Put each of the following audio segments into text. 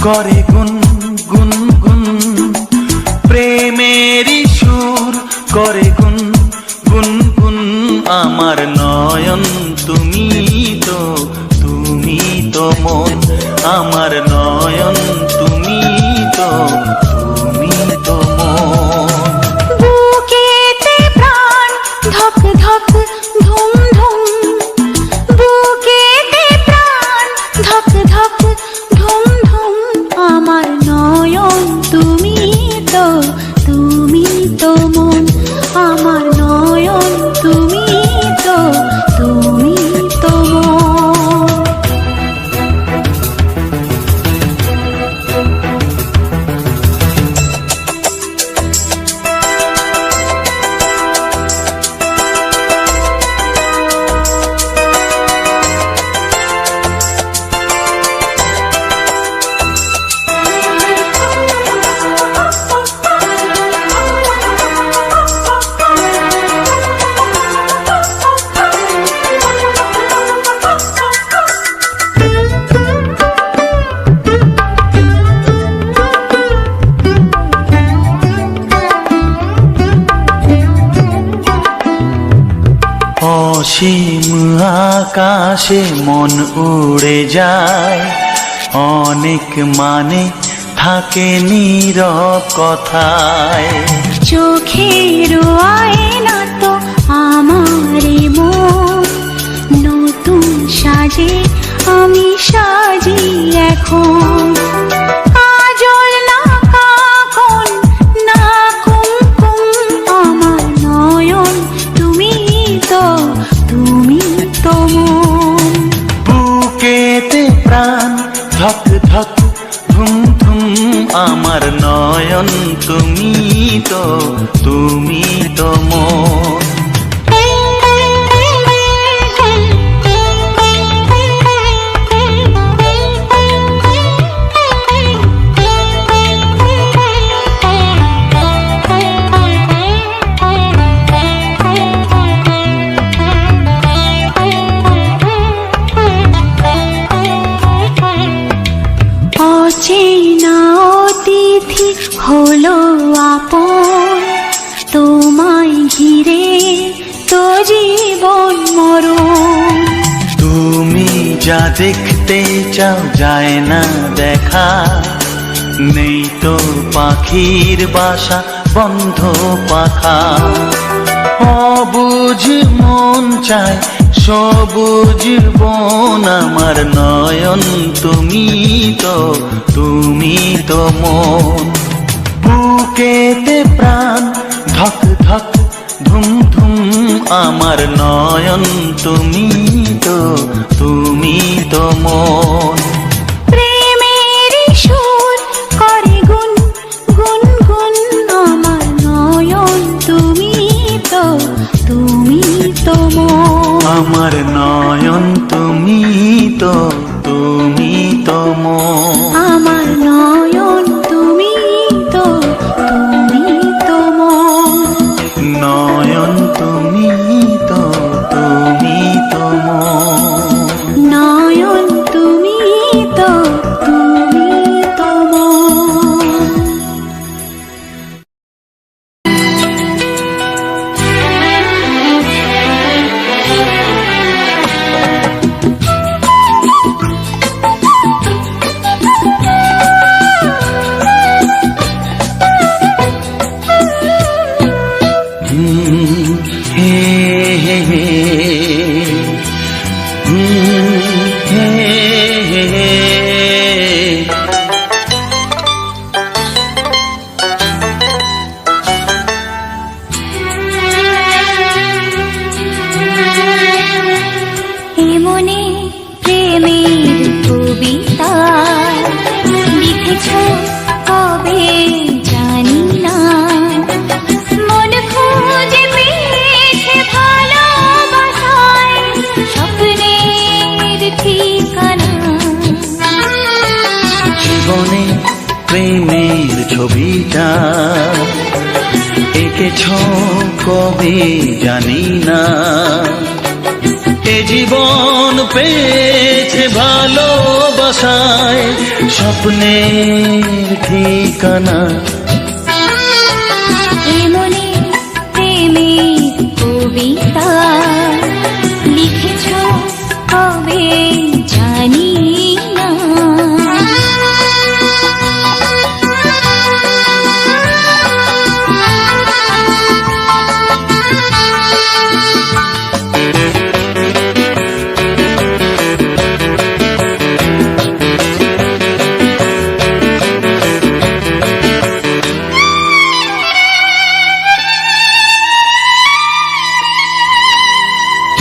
করে গুন গুন গুন, প্রেমেরই সুর করে গুন গুন গুন। আমার নয়ন তুমি তো, তুমি তো মন, আমার নয়ন তুমি তো, তুমি তো মন। বুকেতে প্রাণ ধক ধক ধুম ধুম, বুকেতে প্রাণ ধক ধক ধুম ধুম। আমার নয়ন তুমি তো, তুমি তো মন, আমার নয়ন তুমি তো, তুমি তো মন। অসীম আকাশে মন উড়ে যায়, অনেক মানে থাকে নীরব কথায়। চোখের আয়না তো আমারই মন, নতুন সাজে আমি সাজি এখন। কাজল না কাকন না কুমকুম, আমার নয়ন তুমি তো, তুমি তো মন। বুকেতে প্রাণ ধক ধক ধুম ধুম, আমার নয়ন তুমি তো, তুমি তো মন। অচেনা অতিথি হলো আপন, তোমায় ঘিরে তো জীবন মরণ। তুমি যা দেখতে চাও যায় না দেখা, নেই তো পাখির বাসা বন্ধ পাখা। অবুঝ মন চায় সবুজ বন, আমার নয়ন তুমি তো, তুমি তো মন। বুকেতে প্রাণ ধক ধক ধুম ধুম, আমার নয়ন তুমি তো, তুমি তো মন। প্রেমের সুর করে গুন গুন গুন, আমার নয়ন তুমি তো, তুমি তো মন। আমার নয়ন তুমি তো, তুমি তো মন। আমার নয়ন তুমি তো, তুমি তো মন। নয়ন তুমি তো, তুমি তো মন। নয়ন তুমি তো, তুমি তো মন। হে হে হে, হে হে হে। এমনে প্রেমের কবিতা লিখেছ কবে জানি না, মন খুঁজে পেয়েছে ভালোবাসায় স্বপ্নের ঠিকানা। জীবনে প্রেমের ছবিটা এঁকেছ কবে জানি না, এ জীবন পেয়েছে ভালোবাসা বাসায় স্বপ্নের ঠিকানা। এমনি প্রেমের কবিতা লিখেছ কবে জানি না।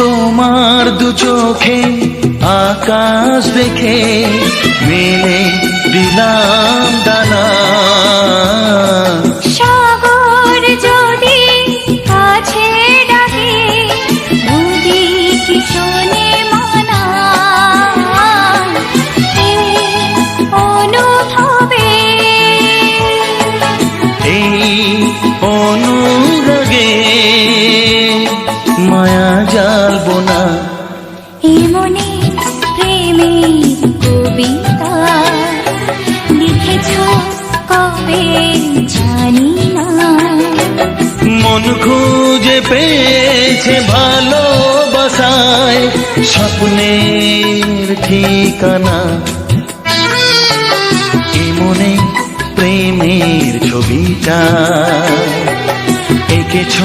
তোমার দু চোখে আকাশ দেখে মেলে দিলাম দানা। সাগর যদি কাছে ডাকে নদী কি শোনে মানা। এই অনুভবে এই অনুরাগে মায়া জালবো না। এমনি প্রেমের কবিতা লিখেছ কবে জানি না। মন খুঁজে পেয়েছে ভালোবাসায় স্বপ্নের ঠিকানা। এমনে প্রেমের ছবিটা এঁকেছ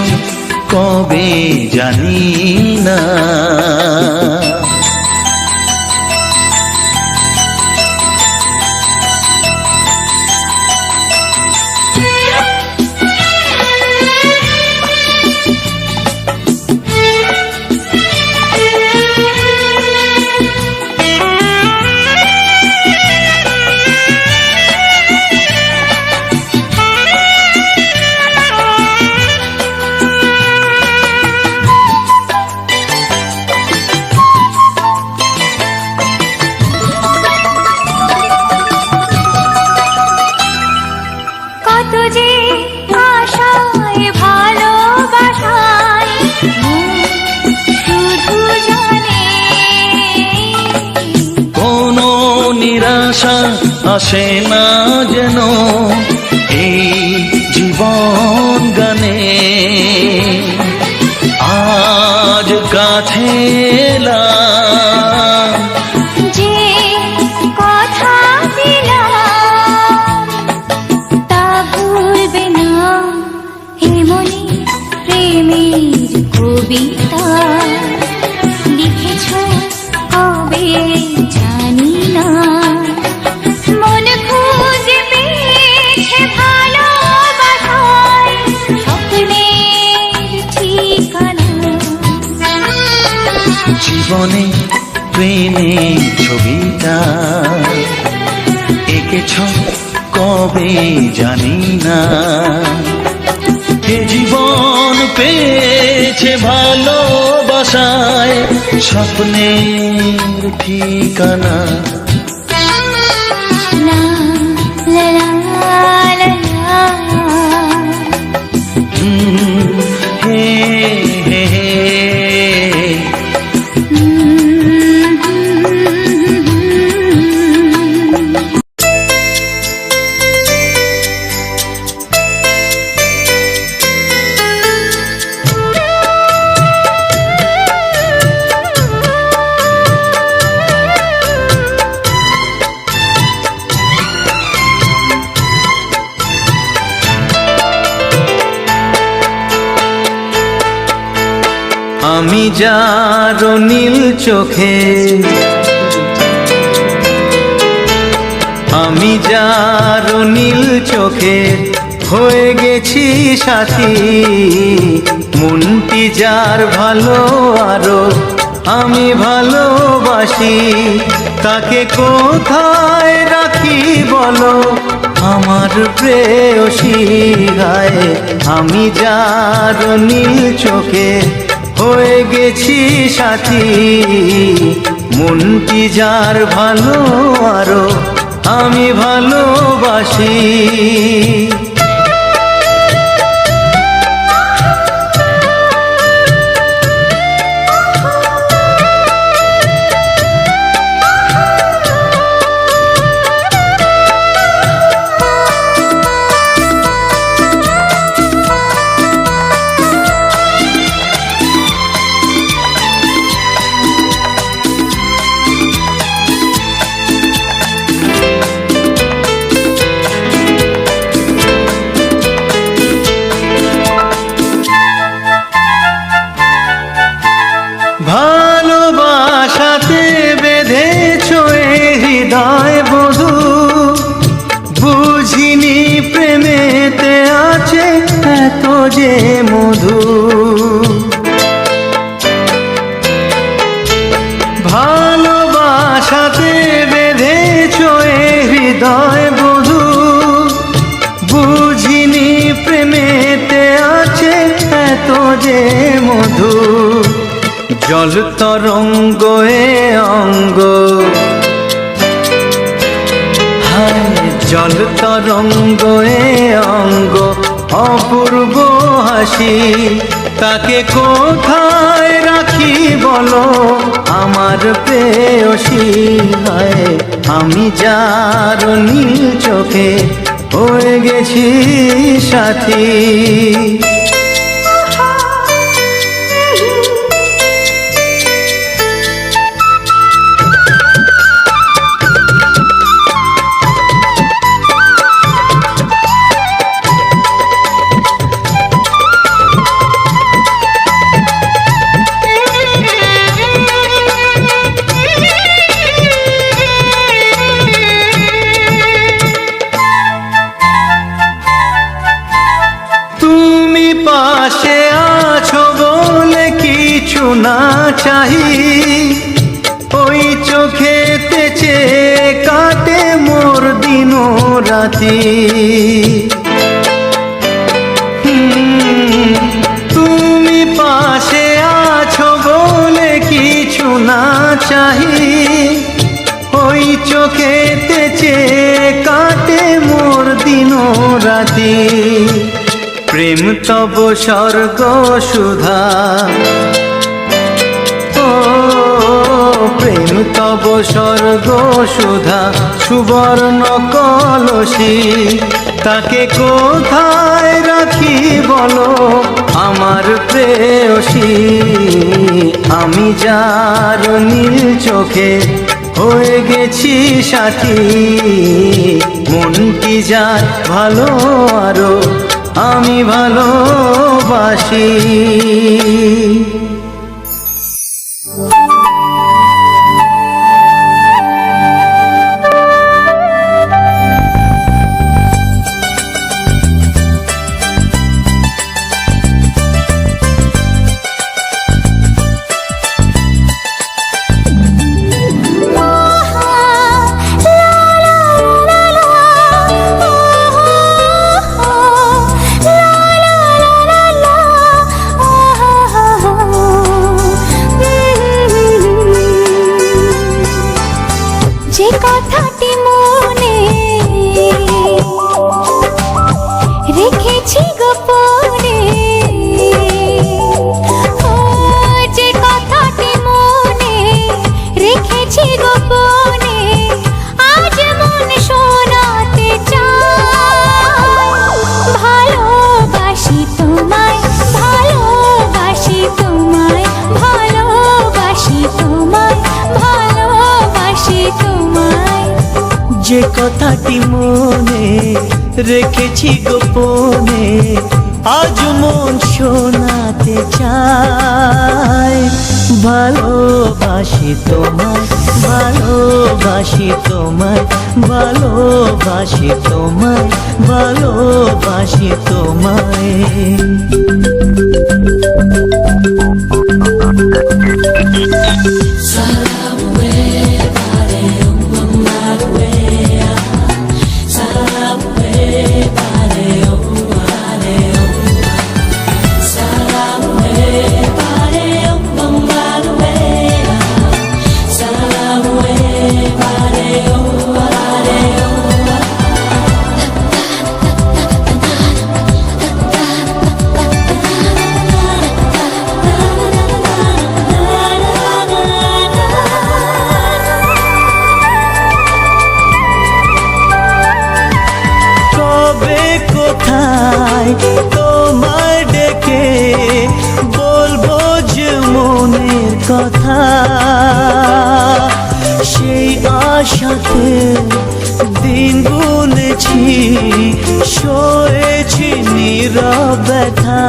কবে জানি না। কত যে আশায় ভালোবাসায় মন শুধু জানে। কোনো নিরাশা আসে না যেন এই জীবন গানে। আজ কাছে এলাম যে কথা দিলাম তা ভুলবে না। এমনি প্রেমের কবিতা লিখেছ কবে জানি না। মন খুঁজে পেয়েছে ভালোবাসায় স্বপ্নের ঠিকানা। জীবনে প্রেমের ছবিটা এঁকেছ কবে জানি না। এ জীবন পেয়েছে ভালোবাসায় স্বপ্নের ঠিকানা। লা লা লা লা লা। হে হে হে আমি যার নীল চোখে, আমি যার নীল চোখে হয়ে গেছি সাথী। মনটি যার ভালো আরো আমি ভালোবাসি। তাকে কোথায় রাখি বলো আমার প্রেয়সী গায়ে। আমি যার নীল চোখে হয়ে গেছি সাথী। মনটি যার ভালো আরো আমি ভালোবাসি। যে মধু। ভালোবাসাতে বেঁধেছ এ হৃদয় বধু, বুঝিনি প্রেমেতে আছে এত যে মধু। জল তরঙ্গ এ অঙ্গ, হায় জল তরঙ্গ এ অঙ্গ, অপূর্ব হাসি। তাকে কোথায় রাখি বলো আমার প্রেয়সী। হায় আমি যার নীল চোখে হয়ে গেছি সাথী। পাশে আছো বলে কিছু না চাহি, ওই চোখেতে চেয়ে কাটে মোর দিন রাতি। তুমি পাশে আছো বলে কিছু না চাহি, ওই চোখেতে চেয়ে কাটে মোর দিন রাতি। প্রেম তব স্বর্গ সুধা, ও প্রেম তব স্বর্গ সুধা, সুবর্ণ কলসী। তাকে কোথায় রাখি বলো আমার প্রেয়সী। আমি যার নীল চোখে হয়ে গেছি সাথী। মনটি যার ভালো আরো আমি ভালোবাসি। যে কথাটি মনে রেখেছি গোপনে, যে কথাটি মনে রেখেছি গোপনে, আজ মন শোনাতে চাই। ভালোবাসি তোমায়, ভালোবাসি তোমায়, ভালোবাসি তোমায়, ভালোবাসি তোমায়। যে কথাটি মনে রেখেছি গোপনে, আজ মন শোনাতে চায়। ভালোবাসি তোমায়, ভালোবাসি তোমায়, ভালোবাসি তোমায়, ভালোবাসি তোমায়। কোথায় তোমায় ডেকে বলবো যে মনের কথা, সেই আশাতে দিন গুনেছি, সয়েছি নীরব ব্যথা।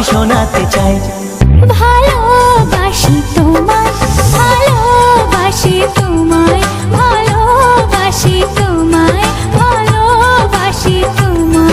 শোনাতে চাই। ভালোবাসি তোমায়, ভালোবাসি তোমায়, ভালোবাসি তোমায়, ভালোবাসি তোমায়।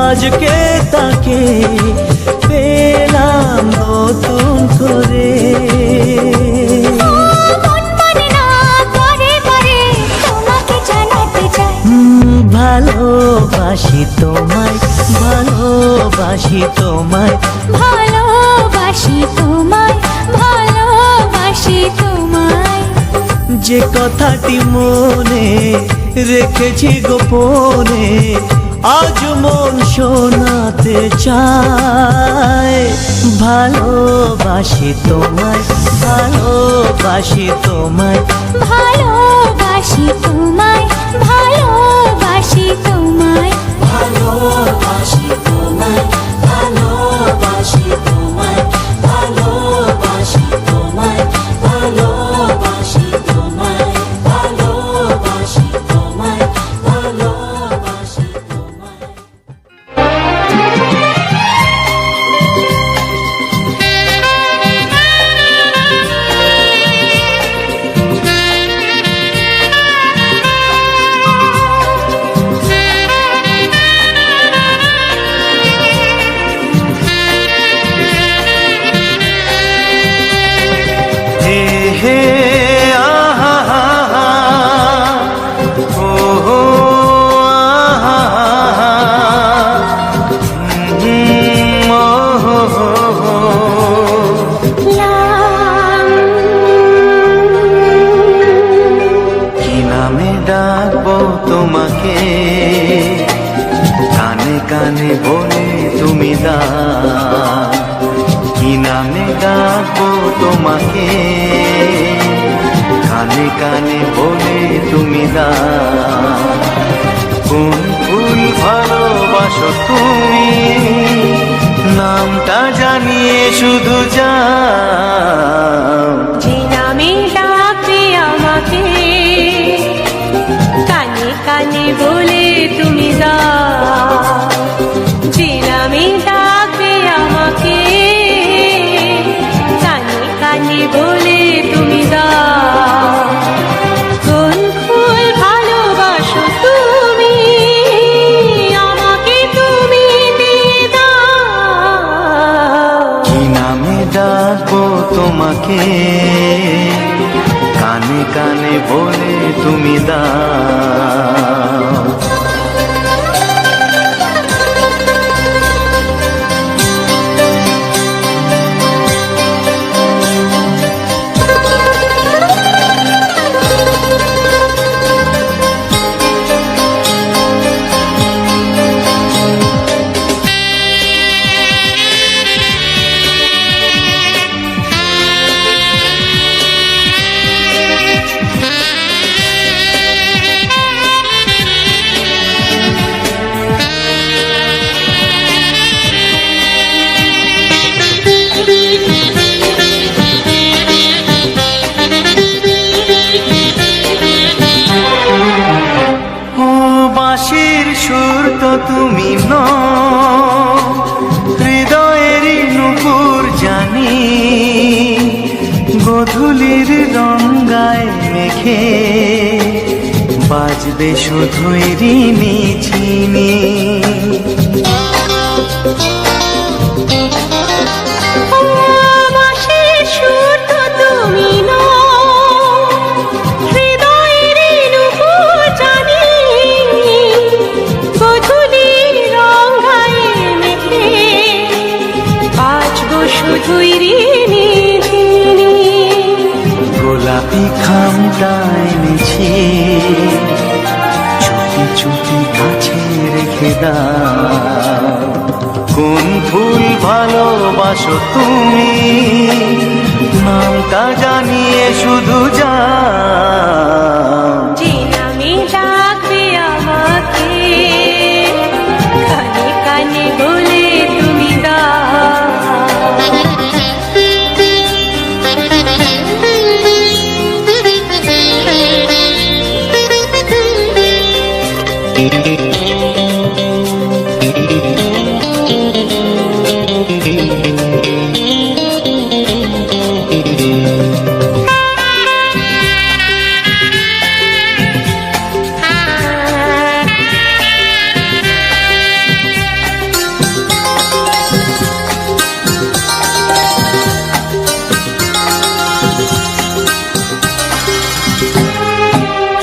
আজকে তাকে পেলাম নতুন করে। ভালোবাসি তোমায়, ভালোবাসি তোমায়, ভালোবাসি তোমায়, ভালোবাসি তোমায়। যে কথাটি মনে রেখেছি গোপনে আজ মন শোনাতে চায়। ভালোবাসি তোমায়, ভালোবাসি তোমায়, ভালোবাসি তোমায়, ভালোবাসি তোমায়, ভালোবাসি তোমায়, ভালোবাসি তোমায়, ভালোবাসি তোমায়, ভালোবাসি তোমায়, ভালোবাসি তোমায়, ভালোবাসি তোমায়। তোমাকে কানে কানে বলে তুমি কি নামে ডাকবো তোমাকে কানে কানে বলে তুমি কোন ফুল ভালোবাসো তুমি নামটা জানিয়ে শুধু যাও। যে নামে ডাকবে আমাকে কানে কানে বলে তুমি যে নামে ডাকবে আমাকে কানে কানে বলে তুমি কোন ফুল ভালোবাসো তুমি আমাকে তুমি দিয়ে দাও। কি নামে ডাকবো তোমাকে কানে কানে বলে তুমি সুর তো তুমি হৃদয়ের নুপুর জানি গধূলির রঙ্গায় মেখে বাজবে শুধুই ঋণী ঝিনি। বাঁশির সুর তো তুমি নও, হৃদয়ের নুপুর জানি, গোধূলির রং গায়ে মেখে বাজবো শুধুই ঋণী ঝিনি। গোলাপি খামটা এনেছি, চুপি চুপি কাছে রেখে দাও। কোন ফুল ভালোবাসো তুমি, নামটা জানিয়ে শুধু যাও। যে নামে ডাকবে আমাকে, কানে কানে বলে তুমি দাও।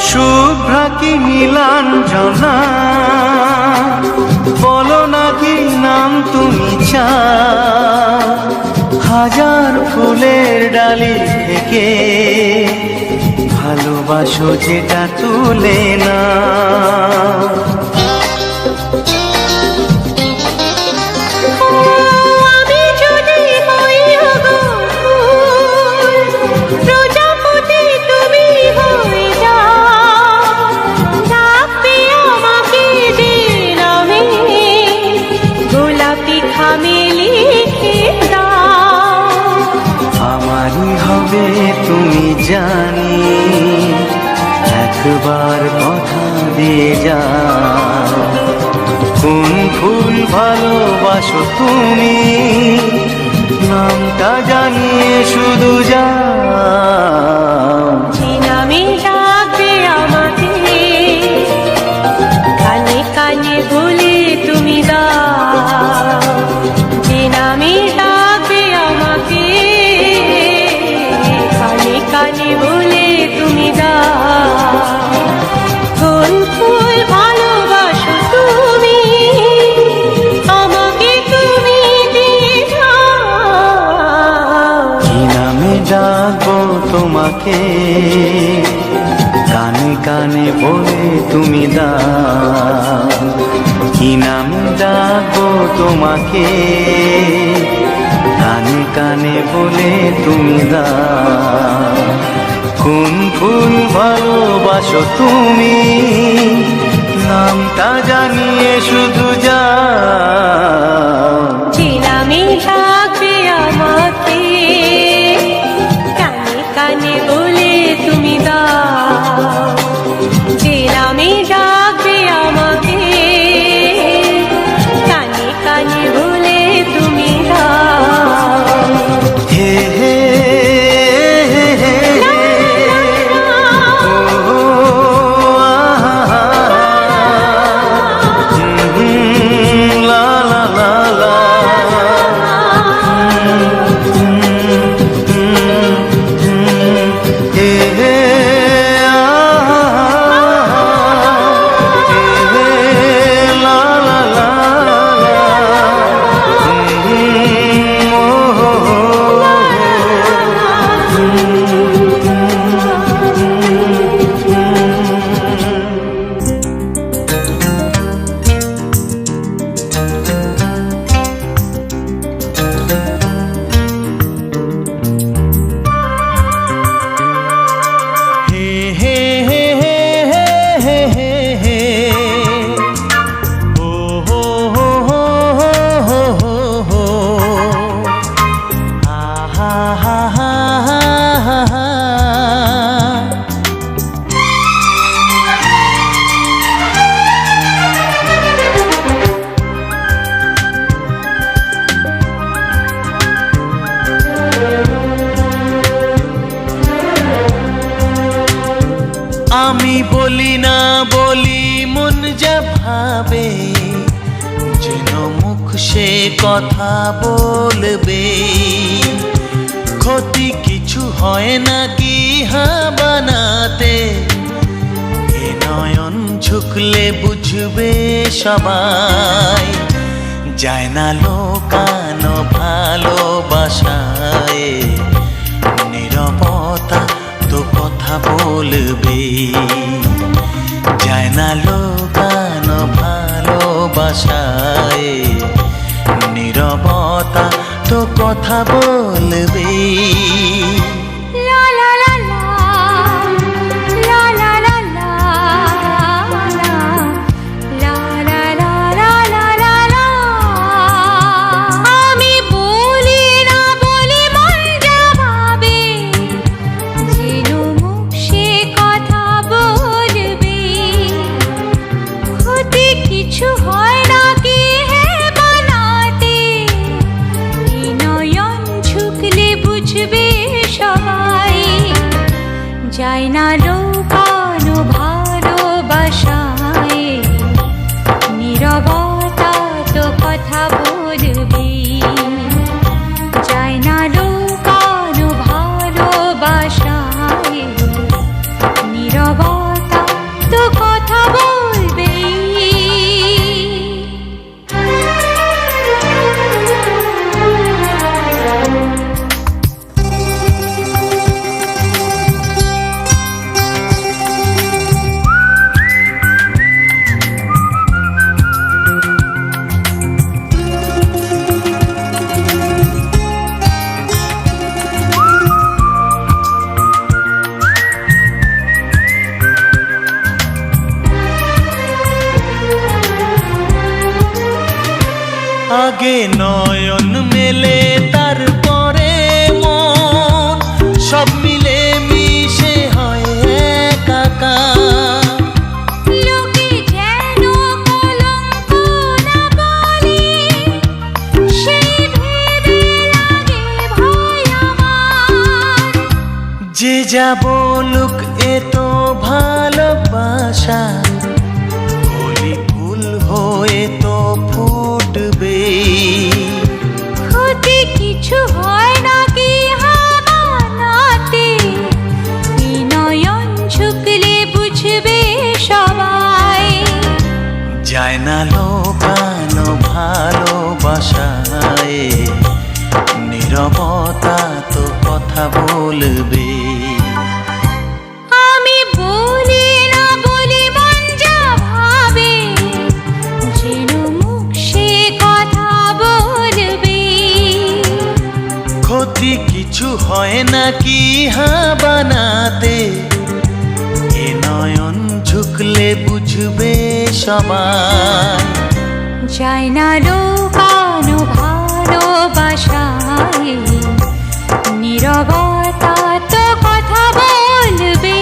শুভ্রা কি নীলাঞ্জনা, বলো না কি নাম তুমি চাও। হাজার ফুলের ডালি থেকে ভালোবাসো যেটা তুলে না। আমি যদি হই গো ফুল, প্রজাপতি তুমি হয়ে যাও। ডাকবে আমাকে যে নামে, গোলাপি খামে লিখে দাও। আমারই হবে তুমি জানি, একবার কথা দিয়ে যাও। কোন ফুল ভালোবাসো তুমি, নামটা জানিয়ে শুধু যাও। যে নামে ডাকবে আমাকে, কানে কানে বলে তুমি দাও। যে নামে ডাকবে আমাকে, কানে কানে বলে তুমি দাও। কোন ফুল ভালোবাসো তুমি, আমাকে তুমি দিয়ে যাও। কি নামে ডাকবো তোমাকে, কানে কানে বলে তুমি দাও। কি নামে ডাকবো তোমাকে, কানে কানে বলে তুমি দাও। কোন ফুল ভালোবাসো তুমি, নামটা জানিয়ে শুধু যাও। যে নামে ডাকবে আমাকে, কানে কানে বলে তুমি দাও। যে নামে ডাকবে আমাকে, কানে কানে বলে তুমি দাও। হে হে হে হে হে, ও আহা, লা লা লা লা, হে হে আহা, হে লা লা লা লা, ও হো হো। হে হে হে হে হে হে হে, ও হো হো হো হো হো হো, আহা হা হা হা হা হা। আমি বলি না যাবে, যেন মুখ সে কথা বলবে। ক্ষতি কিছু হয় না কি বানাতে, এ নয়ন ঝুঁকলে বুঝবে সবাই। যায় না লোকানো ভালোবাসায়, নীরবতা তো কথা বলবে। যায় না লোকানো ভালোবাসায়, নীরবতা তো কথা বলবে। লা লা লা লা, লা লা লা লা, লা লা লা লা লা লা লা। আমি বলি না বলি মন যা ভাবে, যেন মুখ সে কথা বলবে। ক্ষতি কিছু হয় না কি হে বানাতে, এই নয়ন ঝুঁকলে বুঝবে সবাই। যায় না লোকানো ভালোবাসায়, নীরবতা তো কথা বলবে। যায় না লোকানো ভালোবাসায়, নীরবতা তো কথা বলবে। আগে নয়ন মেলে তারপরে মন, সব মিলে মিশে হয় একাকার। লোকে যেন কলঙ্ক না বলে, সেই ভেবে লাগে ভয় আমার। যে যা বলুক এ তো ভালোবাসা, কলি ফুল হয়ে তো ফুটবে। ক্ষতি কিছু হয় না কি বানাতে, এই নয়ন ঝুঁকলে বুঝবে সবাই। যায় না লোকানো ভালোবাসায়, নীরবতা তো কথা বলবে। আমি বলি না বলি মন যা ভাবে, যেন মুখ সে কথা বলবে। ক্ষতি কিছু হয় না কি বানাতে, এ নয়ন ঝুঁকলে বুঝবে সবাই। যায় না লোকানো ভালোবাসায়, নীরবতা তো কথা বলবে।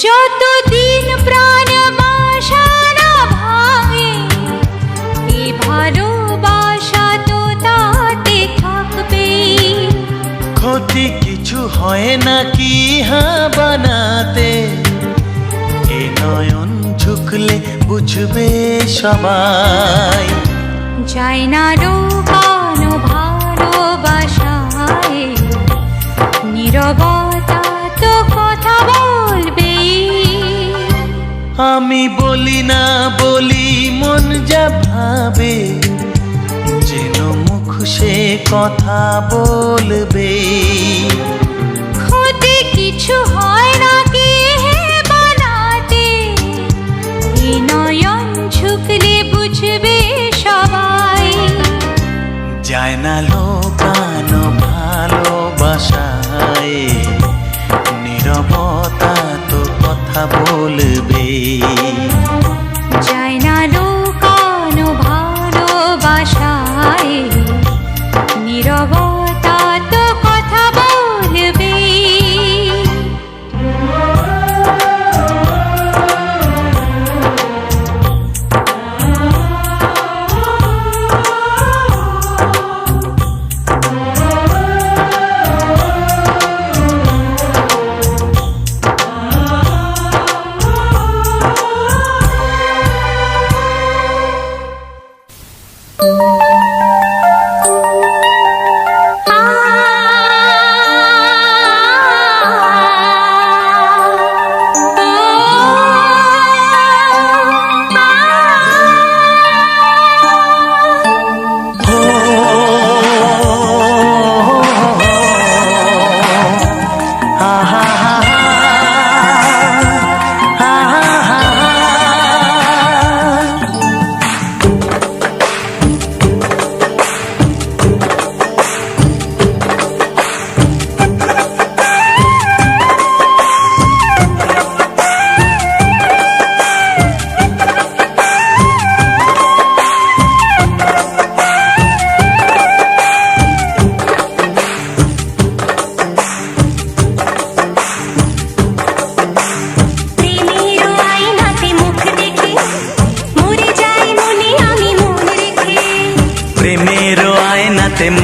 যতদিন প্রাণ বাসনা ভাঙে, এই ভালোবাসা তো তাতে থাকবে। ক্ষতি কিছু হয় না কি বানাতে, এ নয়ন ঝুঁকলে বুঝবে সবাই। যায় না লুকানো ভালোবাসায়, নীরবতা তো কথা বলবে। আমি বলি না বলি মন যা ভাবে যেন মুখ সে কথা বলবে। হতে কিছু হয় না কি হে বানাতে, এ নয়ন ঝুঁকলে বুঝবে সবাই। যায় না লোকানো ভালোবাসায়, নীরবতা তো কথা বলবে। যায় না লুকানো ভালোবাসায়, নীরবতা তো কথা বলবে।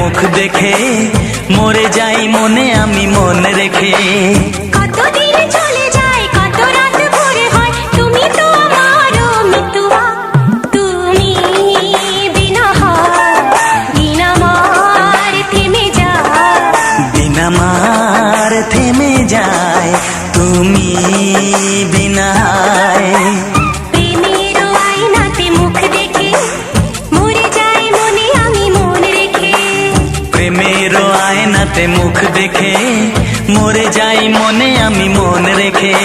মুখ দেখে মরে যাই মনে আমি মন রেখে। কতদিন চলে যায় কত রাত ভোরে হয়, তুমি তো আমারও মিতুয়া। তুমি বিনা বিনা মার থেমে যায়, বিনা মার থেমে যায় তুমি বিনা। প্রেমের আয়নাতে মুখ দেখে মরে যাই মনে আমি মন রেখে। প্রেমের আয়নাতে মুখ দেখে মরে যাই মনে আমি মন রেখে।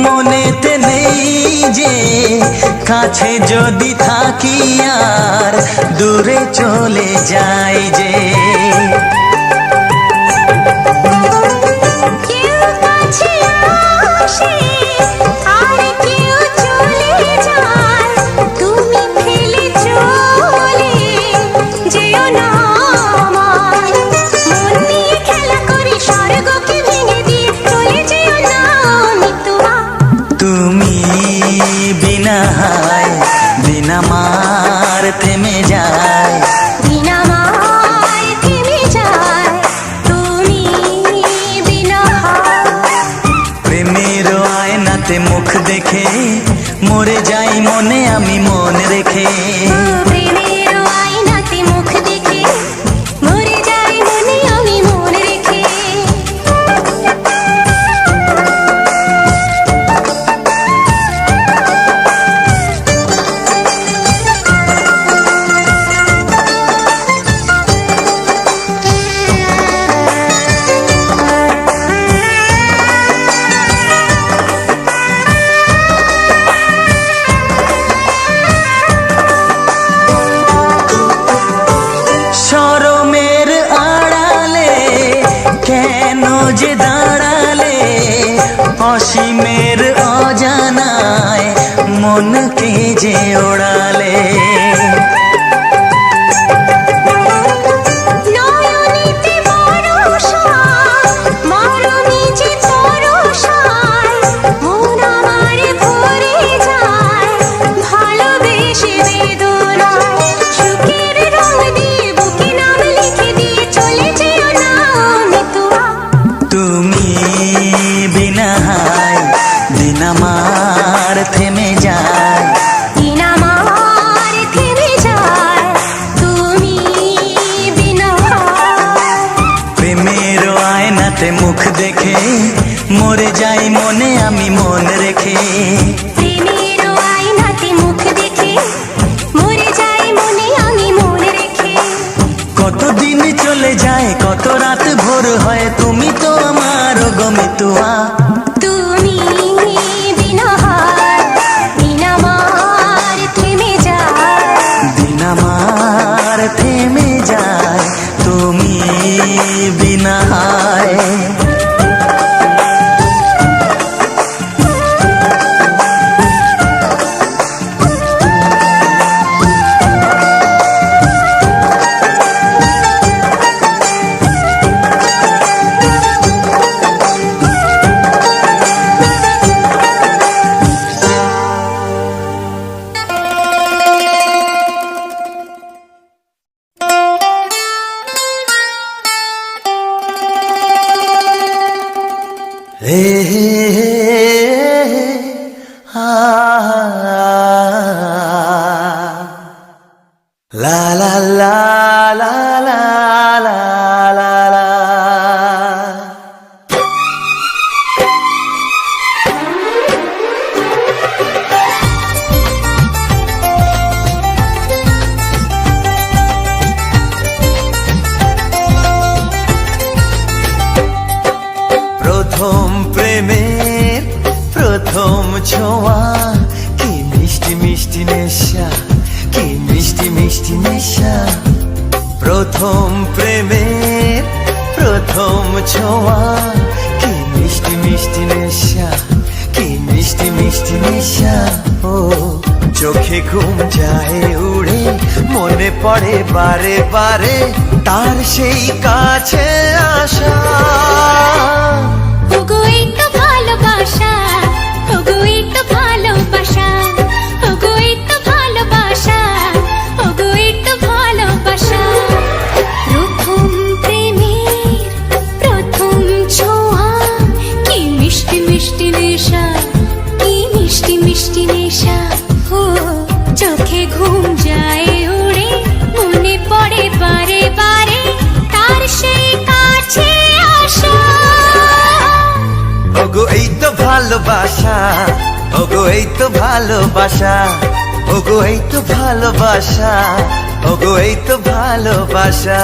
মনেতে নেই যে কাছে যদি থাকি আর দূরে চলে যাই যে। কেউ কাছে আসে আর কেউ চলে যায়, তুমি ফেলে চলে যেও না আমার। মন নিয়ে খেলা করে স্বর্গকে ভেঙে দিয়ে চলে যেও না মিতুয়া। তুমি বিনা বিনা মার থেমে যায়, বিনা মার থেমে যায় তুমি বিনা। প্রেমের আয়নাতে মুখ দেখে মরে যাই মনে আমি মন রেখে। প্রেমের আয়নাতে মুখ দেখে মরে যাই মনে আমি মন রেখে। শরমের আড়ালে কেন যে দাঁড়ালে, অসীমের অজানায় মনকে যে ওড়ালে। নয়নেতে ভরসা মরমে যে ভরসা, আয়নাতে মুখ দেখে মরে যাই মনে আমি মন রেখে। প্রেমের আয়নাতে মুখ দেখে মরে যাই মনে আমি মন রেখে। কতদিন চলে যায় কত রাত ভোর হয় তুমি তো আমার গমিতুয়া। তুমি বিনা হার দিন আমার থেমে যায়, দিন আমার থেমে যায় তুমি বিনা হায়। হে হে হে আ লা লা লা লা লা লা লা লা। প্রথম প্রেমের প্রথম ছোঁয়া কি মিষ্টি মিষ্টি নেশা, কি মিষ্টি মিষ্টি নেশা। প্রথম প্রেমের প্রথম ছোঁয়া কি মিষ্টি মিষ্টি নেশা, কি মিষ্টি মিষ্টি নেশা। ও চোখে ঘুম যায় উড়ে মনে পড়ে বারে বারে তার সেই কাছে আসা। ওগো এই তো ভালোবাসা, ওগো এই তো ভালোবাসা, ওগো এই তো ভালোবাসা, ওগো এই তো ভালোবাসা। প্রথম প্রেমের প্রথম ছোঁয়া কি মিষ্টি মিষ্টি নেশা, কি মিষ্টি মিষ্টি নেশা। ও চোখে ঘুম যায় উড়ে মনে পড়ে বারে বারে তার সেই কাছে আসা। ওগো এই তো ভালোবাসা, ওগো এই তো ভালোবাসা, ওগো এই তো ভালোবাসা, ওগো এই তো ভালোবাসা।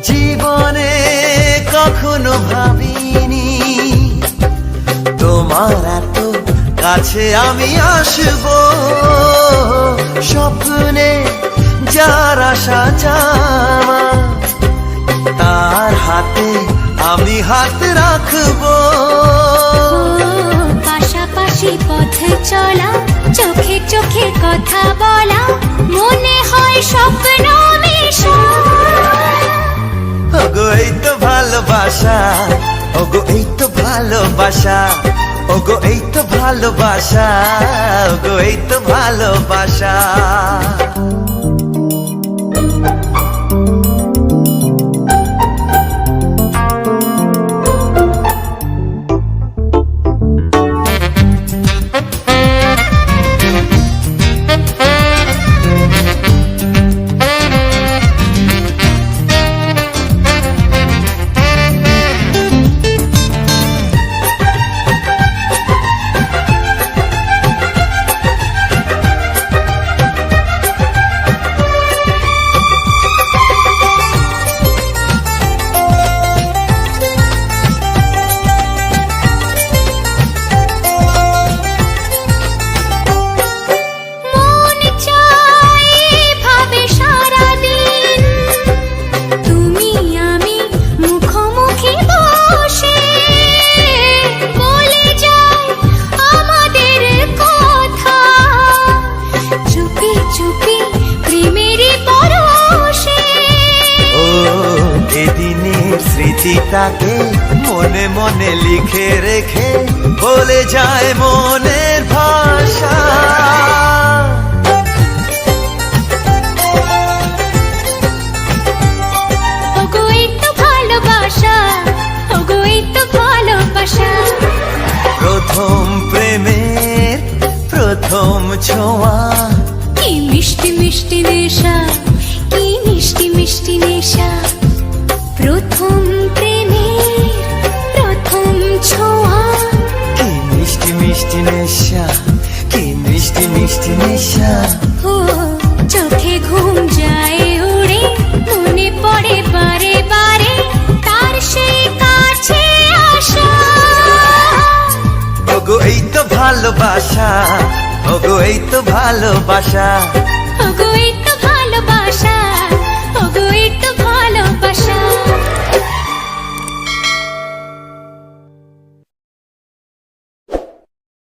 জীবনে কখনো ভাবিনি তোমার এত কাছে আমি আসবো। স্বপ্নে যার আশা জামা তার হাতে আমি হাত রাখবো। পাশাপাশি পথ চলা, চোখে চোখে কথা বলা, মনে হয় স্বপ্ন মেশা। ওগো এই তো ভালোবাসা, ওগো এই তো ভালোবাসা, ওগো এই তো ভালোবাসা, ওগো এই তো ভালোবাসা। তাকে মনে মনে লিখে রেখে বলে যায় মনের ভাষা। ওগো এই তো ভালোবাসা, ওগো এই তো ভালোবাসা। প্রথম প্রেমের প্রথম ছোঁয়া, কি মিষ্টি মিষ্টি নেশা, কি মিষ্টি মিষ্টি নেশা। প্রথম প্রেমের প্রথম ছোঁয়া, কি মিষ্টি মিষ্টি নেশা, কি মিষ্টি মিষ্টি নেশা। ও চোখে ঘুম যায় উড়ে, মনে পড়ে বারে বারে তার সেই কাছে আসা। ওগো এই তো ভালোবাসা, ওগো এই তো ভালোবাসা। ওগো